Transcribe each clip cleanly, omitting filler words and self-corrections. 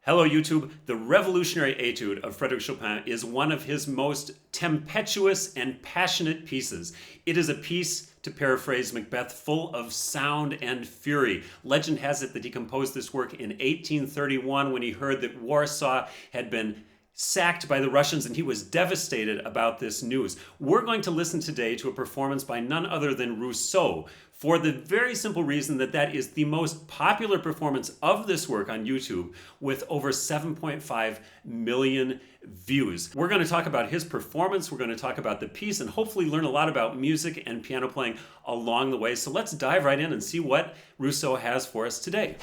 Hello YouTube. The revolutionary Etude of Frédéric Chopin is one of his most tempestuous and passionate pieces. It is a piece, to paraphrase Macbeth, full of sound and fury. Legend has it that he composed this work in 1831 when he heard that Warsaw had been sacked by the Russians, and he was devastated about this news. We're going to listen today to a performance by none other than Rousseau, for the very simple reason that that is the most popular performance of this work on YouTube, with over 7.5 million views. We're going to talk about his performance, we're going to talk about the piece, and hopefully learn a lot about music and piano playing along the way. So let's dive right in and see what Rousseau has for us today.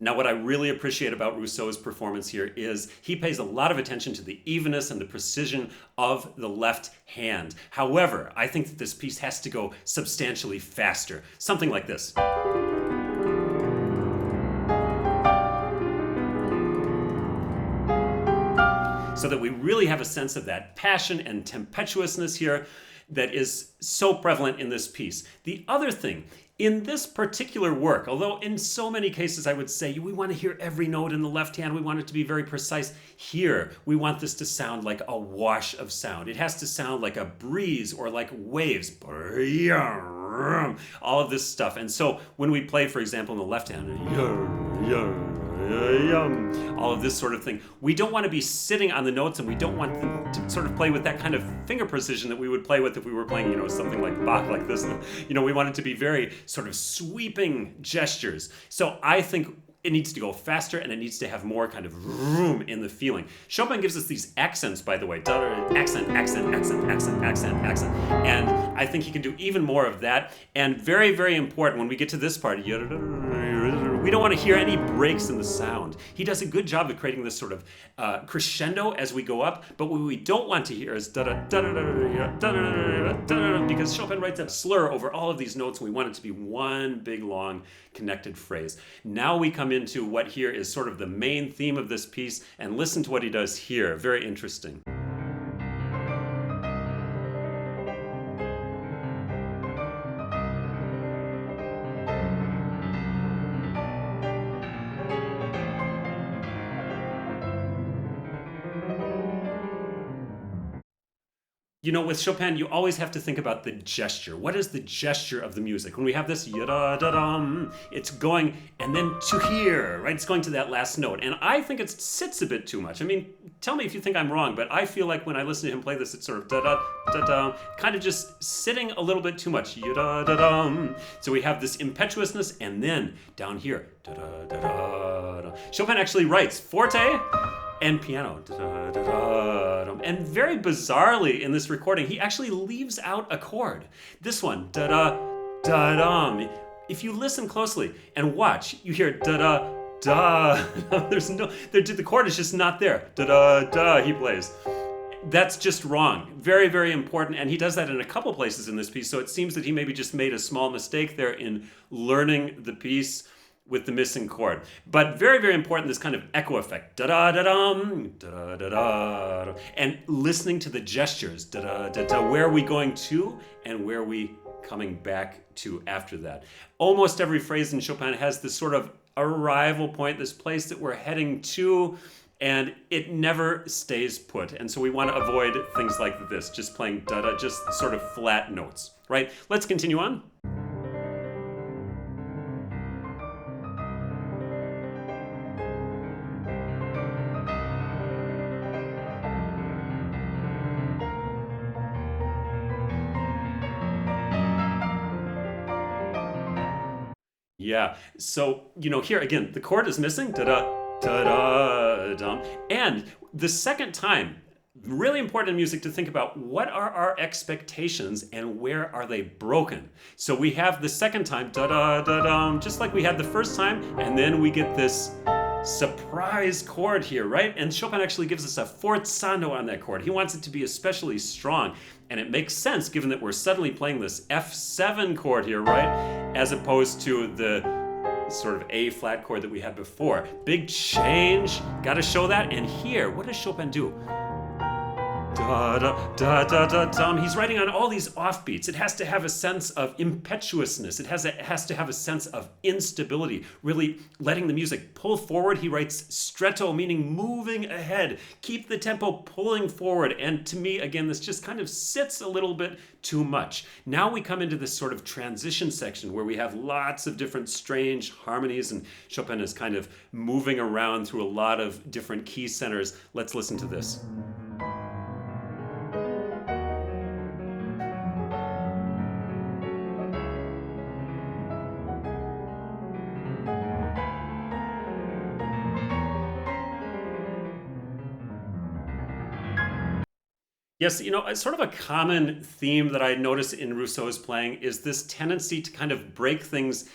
Now, what I really appreciate about Rousseau's performance here is he pays a lot of attention to the evenness and the precision of the left hand. However, I think that this piece has to go substantially faster. Something like this. So that we really have a sense of that passion and tempestuousness here that is so prevalent in this piece. The other thing, in this particular work, although in so many cases I would say we want to hear every note in the left hand, we want it to be very precise. Here, we want this to sound like a wash of sound. It has to sound like a breeze or like waves. All of this stuff. And so when we play, for example, in the left hand, all of this sort of thing, we don't want to be sitting on the notes, and we don't want them to sort of play with that kind of finger precision that we would play with if we were playing, something like Bach like this. We want it to be very sort of sweeping gestures. So I think it needs to go faster, and it needs to have more kind of room in the feeling. Chopin gives us these accents, by the way. Accent, accent, accent, accent, accent, accent. And I think he can do even more of that. And very, very important, when we get to this part, we don't want to hear any breaks in the sound. He does a good job of creating this sort of crescendo as we go up, but what we don't want to hear is because Chopin writes a slur over all of these notes, and we want it to be one big, long, connected phrase. Now we come into what here is sort of the main theme of this piece, and listen to what he does here. Very interesting. With Chopin, you always have to think about the gesture. What is the gesture of the music? When we have this yada-da-dum, it's going, and then to here, right? It's going to that last note. And I think it sits a bit too much. I mean, tell me if you think I'm wrong, but I feel like when I listen to him play this, it's sort of da-da-da-dum, kind of just sitting a little bit too much. Yada-da-dum. So we have this impetuousness, and then down here, da-da-da-da-da. Chopin actually writes forte and piano. And very bizarrely in this recording, he actually leaves out a chord. This one, da-da-da-dum. If you listen closely and watch, you hear da-da-da. The chord is just not there. Da-da-da, he plays. That's just wrong. Very, very important. And he does that in a couple places in this piece. So it seems that he maybe just made a small mistake there in learning the piece with the missing chord. But very, very important, this kind of echo effect. Da-da-da-dum, da-da-da-da. And listening to the gestures. Da-da-da-da. Where are we going to, and where are we coming back to after that? Almost every phrase in Chopin has this sort of arrival point, this place that we're heading to, and it never stays put. And so we want to avoid things like this, just playing da-da, just sort of flat notes, right? Let's continue on. Yeah, so, here again, the chord is missing, da-da, da-da-dum. And the second time, really important in music to think about what are our expectations and where are they broken. So we have the second time, da-da-da-dum, just like we had the first time, and then we get this surprise chord here, right? And Chopin actually gives us a forzando on that chord. He wants it to be especially strong. And it makes sense given that we're suddenly playing this F7 chord here, right? As opposed to the sort of A flat chord that we had before. Big change, got to show that. And here, what does Chopin do? Da da da da da dum. He's writing on all these offbeats. It has to have a sense of impetuousness. It has to have a sense of instability, really letting the music pull forward. He writes stretto, meaning moving ahead. Keep the tempo pulling forward. And to me, again, this just kind of sits a little bit too much. Now we come into this sort of transition section where we have lots of different strange harmonies, and Chopin is kind of moving around through a lot of different key centers. Let's listen to this. Yes, sort of a common theme that I notice in Rousseau's playing is this tendency to kind of break things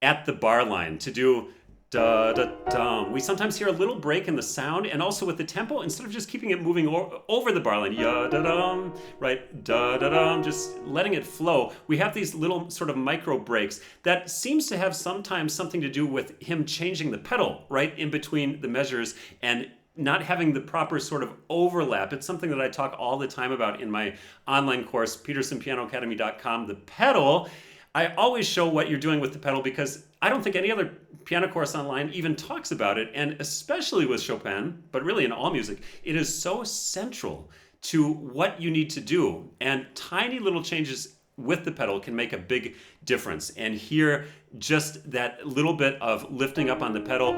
at the bar line, to do da da dum. We sometimes hear a little break in the sound, and also with the tempo, instead of just keeping it moving over the bar line, ya da dum, right, da da dum, just letting it flow. We have these little sort of micro breaks that seems to have sometimes something to do with him changing the pedal right in between the measures and not having the proper sort of overlap. It's something that I talk all the time about in my online course, petersonpianoacademy.com. The pedal, I always show what you're doing with the pedal because I don't think any other piano course online even talks about it. And especially with Chopin, but really in all music, it is so central to what you need to do. And tiny little changes with the pedal can make a big difference. And here, just that little bit of lifting up on the pedal,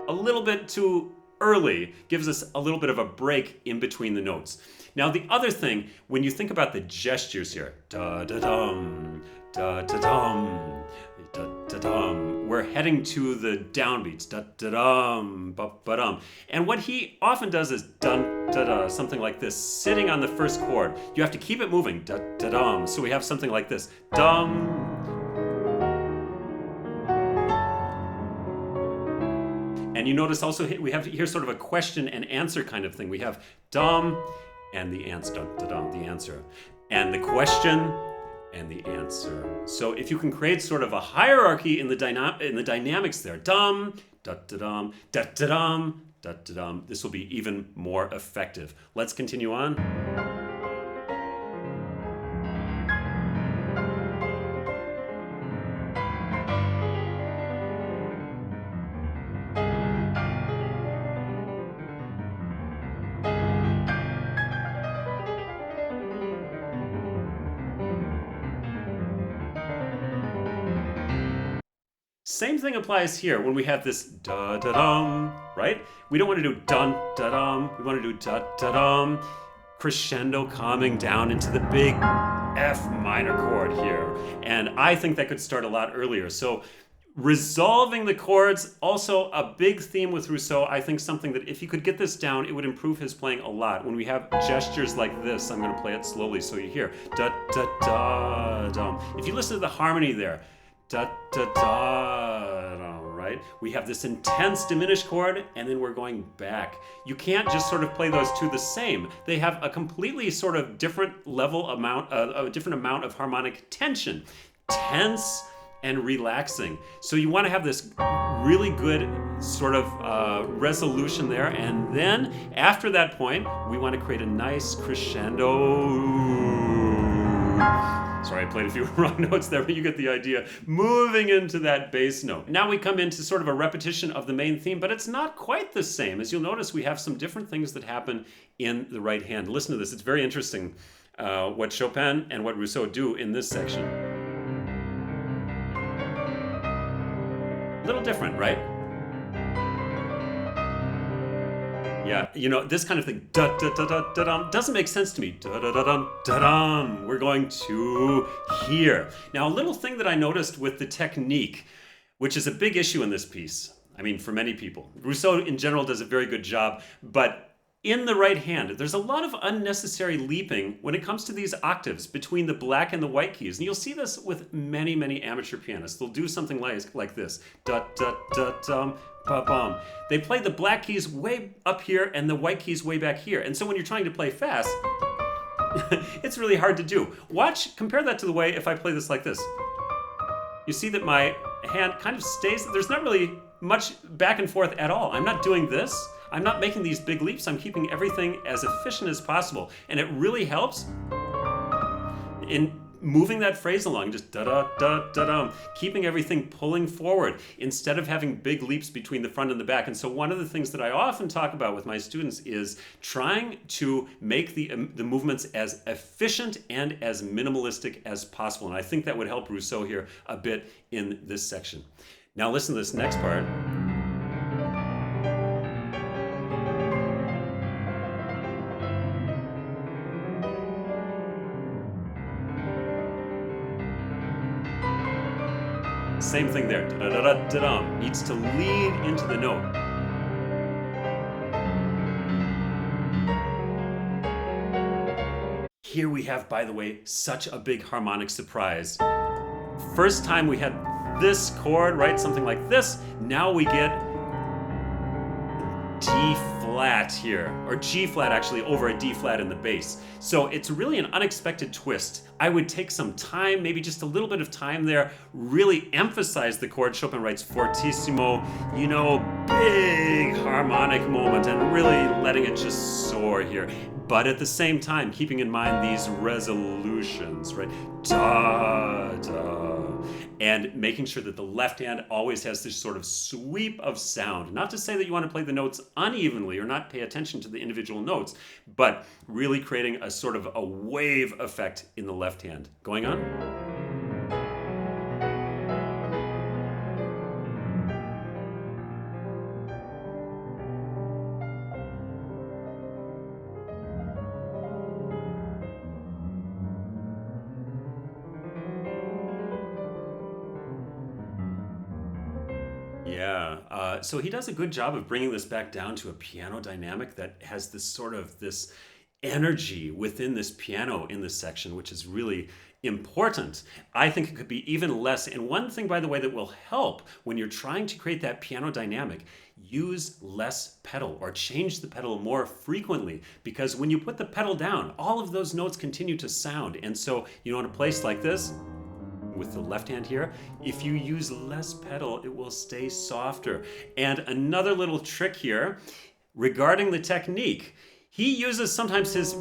a little bit too early, gives us a little bit of a break in between the notes. Now the other thing, when you think about the gestures here, da da dum, da da dum, da da dum, we're heading to the downbeats, da da dum, ba ba dum. And what he often does is dun da da, something like this, sitting on the first chord. You have to keep it moving, da da dum. So we have something like this, dum. And you notice also we have here sort of a question and answer kind of thing. We have dum and the answer, dum, da, dum, the answer, and the question and the answer. So if you can create sort of a hierarchy in the dynamics there, dum, da da dum, da da dum, da da dum, this will be even more effective. Let's continue on. Same thing applies here when we have this da-da-dum, right? We don't want to do dun-da-dum, we want to do da-da-dum, crescendo coming down into the big F minor chord here. And I think that could start a lot earlier. So resolving the chords, also a big theme with Rousseau. I think something that if he could get this down, it would improve his playing a lot. When we have gestures like this, I'm going to play it slowly so you hear da-da-da-dum. If you listen to the harmony there, da-da-da, right? We have this intense diminished chord, and then we're going back. You can't just sort of play those two the same. They have a completely sort of different a different amount of harmonic tension. Tense and relaxing. So you want to have this really good sort of resolution there, and then after that point, we want to create a nice crescendo. Sorry, I played a few wrong notes there, but you get the idea. Moving into that bass note. Now we come into sort of a repetition of the main theme, but it's not quite the same. As you'll notice, we have some different things that happen in the right hand. Listen to this. It's very interesting what Chopin and what Rousseau do in this section. A little different, right? Yeah, this kind of thing, da-da-da-da-da-dum, doesn't make sense to me. Da-da-da-dum-da-dum. We're going to here. Now, a little thing that I noticed with the technique, which is a big issue in this piece, I mean, for many people. Rousseau, in general, does a very good job, but in the right hand, there's a lot of unnecessary leaping when it comes to these octaves between the black and the white keys. And you'll see this with many, many amateur pianists. They'll do something like this. Da-da-da-dum. Ba-bum. They play the black keys way up here and the white keys way back here. And so when you're trying to play fast, it's really hard to do. Compare that to the way if I play this like this. you see that my hand kind of stays, there's not really much back and forth at all. I'm not doing this. I'm not making these big leaps. I'm keeping everything as efficient as possible. And it really helps in moving that phrase along, just da-da-da-da-dum, keeping everything pulling forward instead of having big leaps between the front and the back. And so one of the things that I often talk about with my students is trying to make the movements as efficient and as minimalistic as possible. And I think that would help Rousseau here a bit in this section. Now listen to this next part. Same thing there. Da-da-da-da-dum. Needs to lead into the note. Here we have, by the way, such a big harmonic surprise. First time we had this chord, right? Something like this. Now we get D flat here, or G flat actually over a D flat in the bass. So it's really an unexpected twist. I would take some time, maybe just a little bit of time there, really emphasize the chord. Chopin writes fortissimo, you know, big harmonic moment, and really letting it just soar here. But at the same time, keeping in mind these resolutions, right? Da, da. And making sure that the left hand always has this sort of sweep of sound. Not to say that you want to play the notes unevenly or not pay attention to the individual notes, but really creating a sort of a wave effect in the left hand. Going on? Yeah, so he does a good job of bringing this back down to a piano dynamic that has this sort of this energy within this piano in this section, which is really important. I think it could be even less. And one thing, by the way, that will help when you're trying to create that piano dynamic, use less pedal or change the pedal more frequently, because when you put the pedal down, all of those notes continue to sound. And so, you know, in a place like this, with the left hand here, if you use less pedal, it will stay softer. And another little trick here regarding the technique, he uses sometimes his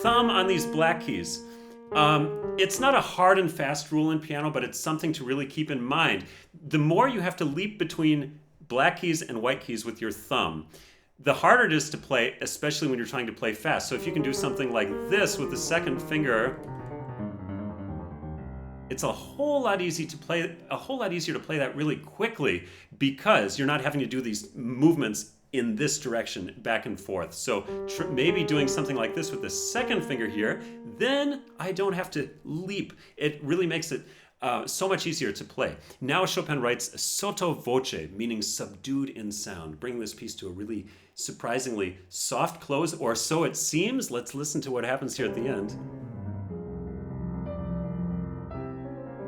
thumb on these black keys. It's not a hard and fast rule in piano, but it's something to really keep in mind. The more you have to leap between black keys and white keys with your thumb, the harder it is to play, especially when you're trying to play fast. So if you can do something like this with the second finger, it's a whole lot easier to play that really quickly, because you're not having to do these movements in this direction back and forth. So maybe doing something like this with the second finger here, then I don't have to leap. It really makes it so much easier to play. Now Chopin writes sotto voce, meaning subdued in sound, bringing this piece to a really surprisingly soft close, or so it seems. Let's listen to what happens here at the end.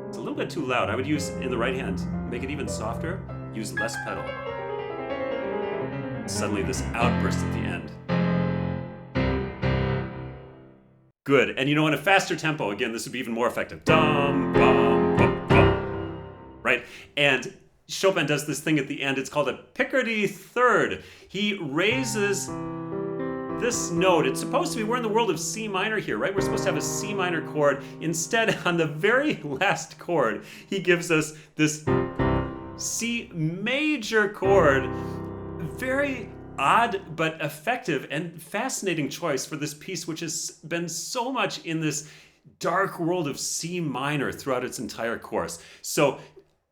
It's a little bit too loud. I would use in the right hand, make it even softer, use less pedal. Suddenly this outburst at the end. Good, and you know, in a faster tempo, again, this would be even more effective. Dum, bum, bum, bum. Right? And Chopin does this thing at the end, it's called a Picardy third. He raises this note. It's supposed to be, we're in the world of C minor here, right? We're supposed to have a C minor chord. Instead, on the very last chord, he gives us this C major chord. Very odd but effective and fascinating choice for this piece, which has been so much in this dark world of C minor throughout its entire course. So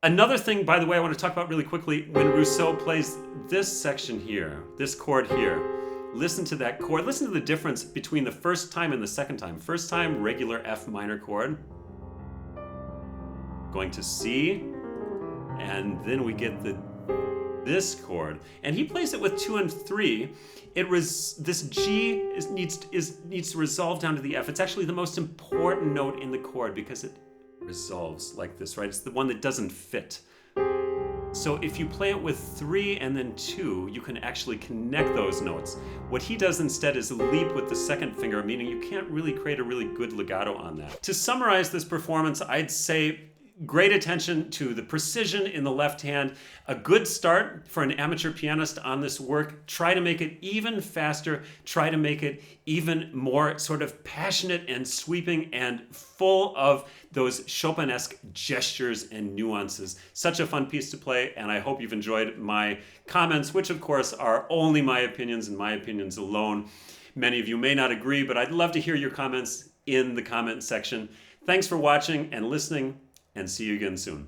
another thing, by the way, I want to talk about really quickly, when Rousseau plays this section here, this chord here, listen to that chord. Listen to the difference between the first time and the second time. First time, regular F minor chord. Going to C. And then we get this chord. And he plays it with 2 and 3. This G needs to resolve down to the F. It's actually the most important note in the chord because it resolves like this, right? It's the one that doesn't fit. So if you play it with 3 and then 2, you can actually connect those notes. What he does instead is leap with the second finger, meaning you can't really create a really good legato on that. To summarize this performance, I'd say Great attention to the precision in the left hand. A good start for an amateur pianist on this work. Try to make it even faster. Try to make it even more sort of passionate and sweeping and full of those Chopin-esque gestures and nuances. Such a fun piece to play, and I hope you've enjoyed my comments, which of course are only my opinions and my opinions alone. Many of you may not agree, but I'd love to hear your comments in the comment section. Thanks for watching and listening, and see you again soon.